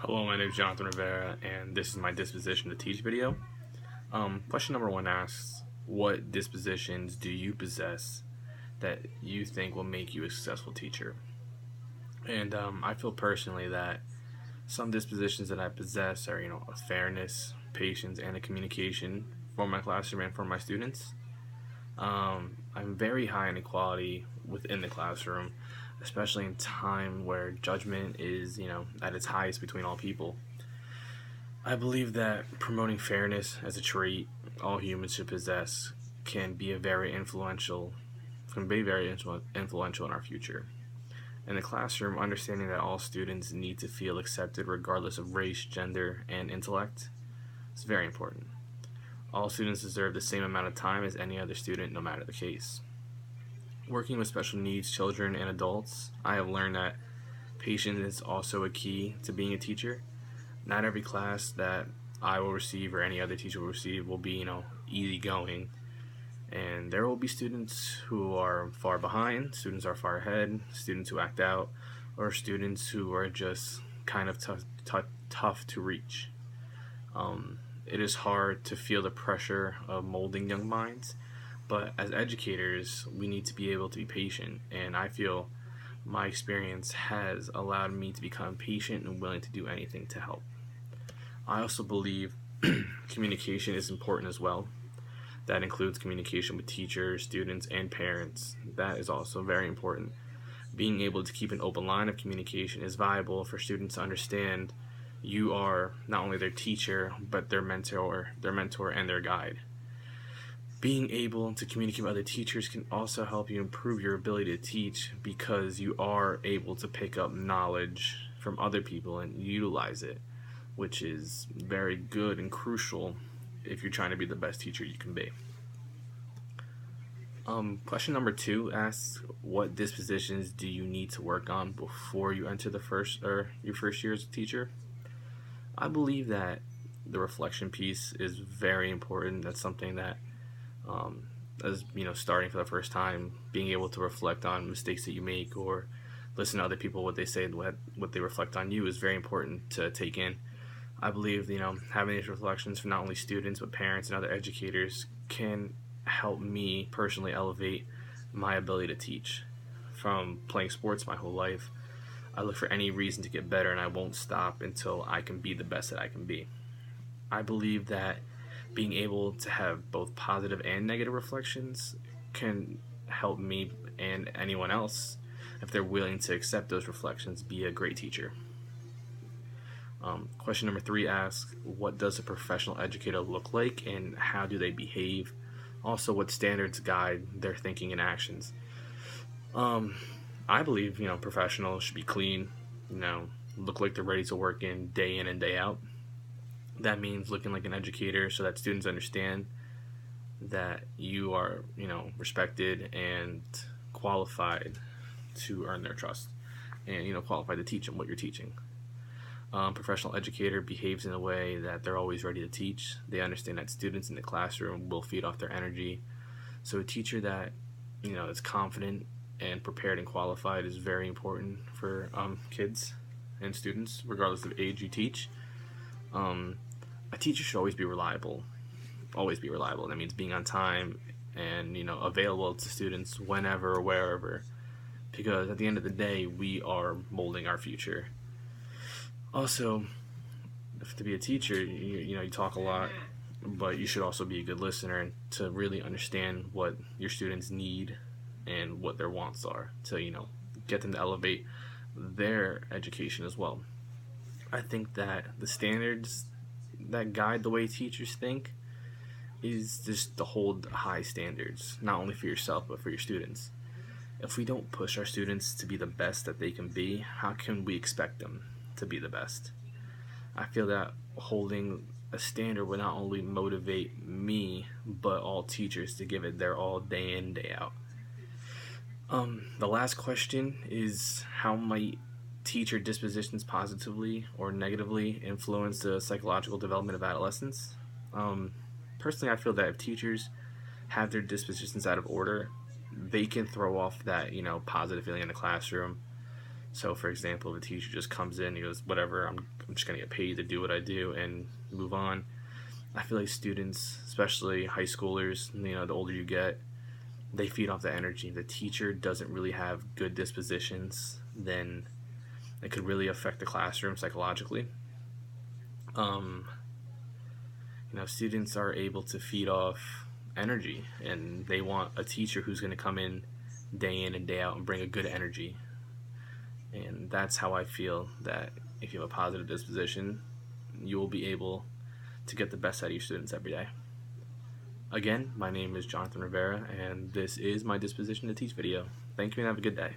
Hello, my name is Jonathan Rivera, and this is my disposition to teach video. Question number one asks, what dispositions do you possess that you think will make you a successful teacher? And I feel personally that some dispositions that I possess are, a fairness, patience, and a communication for my classroom and for my students. I'm very high in equality within the classroom, especially in time where judgment is, at its highest between all people. I believe that promoting fairness as a trait all humans should possess can be very influential in our future. In the classroom, understanding that all students need to feel accepted regardless of race, gender, and intellect is very important. All students deserve the same amount of time as any other student, no matter the case. Working with special needs children and adults, I have learned that patience is also a key to being a teacher. Not every class that I will receive or any other teacher will receive will be, easygoing. And there will be students who are far behind, students are far ahead, students who act out, or students who are just kind of tough to reach. It is hard to feel the pressure of molding young minds, but as educators, we need to be able to be patient, and I feel my experience has allowed me to become patient and willing to do anything to help. I also believe communication is important as well. That includes communication with teachers, students, and parents. That is also very important. Being able to keep an open line of communication is vital for students to understand you are not only their teacher, but their mentor and their guide. Being able to communicate with other teachers can also help you improve your ability to teach because you are able to pick up knowledge from other people and utilize it, which is very good and crucial if you're trying to be the best teacher you can be. Question number two asks, what dispositions do you need to work on before you enter your first year as a teacher? I believe that the reflection piece is very important. That's something that, as starting for the first time, being able to reflect on mistakes that you make or listen to other people, what they say and what they reflect on you is very important to take in. I believe having these reflections for not only students but parents and other educators can help me personally elevate my ability to teach. From playing sports my whole life, I look for any reason to get better, and I won't stop until I can be the best that I can be. I believe that being able to have both positive and negative reflections can help me and anyone else, if they're willing to accept those reflections, be a great teacher. Question number three asks, what does a professional educator look like and how do they behave? Also, what standards guide their thinking and actions? I believe, professionals should be clean, look like they're ready to work in and day out. That means looking like an educator so that students understand that you are, respected and qualified to earn their trust and, qualified to teach them what you're teaching. Professional educator behaves in a way that they're always ready to teach. They understand that students in the classroom will feed off their energy. So a teacher that, is confident and prepared and qualified is very important for kids and students, regardless of age you teach. A teacher should always be reliable. Always be reliable. That means being on time and, available to students whenever or wherever. Because at the end of the day, we are molding our future. Also, to be a teacher, you talk a lot, but you should also be a good listener to really understand what your students need and what their wants are to, get them to elevate their education as well. I think that the standards that guide the way teachers think is just to hold high standards, not only for yourself, but for your students. If we don't push our students to be the best that they can be, how can we expect them to be the best? I feel that holding a standard would not only motivate me, but all teachers to give it their all day in, day out. The last question is, how might teacher dispositions positively or negatively influence the psychological development of adolescents? Personally, I feel that if teachers have their dispositions out of order, they can throw off that, positive feeling in the classroom. So for example, if a teacher just comes in, he goes, whatever, I'm just going to get paid to do what I do and move on. I feel like students, especially high schoolers, the older you get, they feed off the energy. If the teacher doesn't really have good dispositions, then it could really affect the classroom psychologically. Students are able to feed off energy, and they want a teacher who's going to come in and day out and bring a good energy. And that's how I feel that if you have a positive disposition, you will be able to get the best out of your students every day. Again, my name is Jonathan Rivera, and this is my Disposition to Teach video. Thank you and have a good day.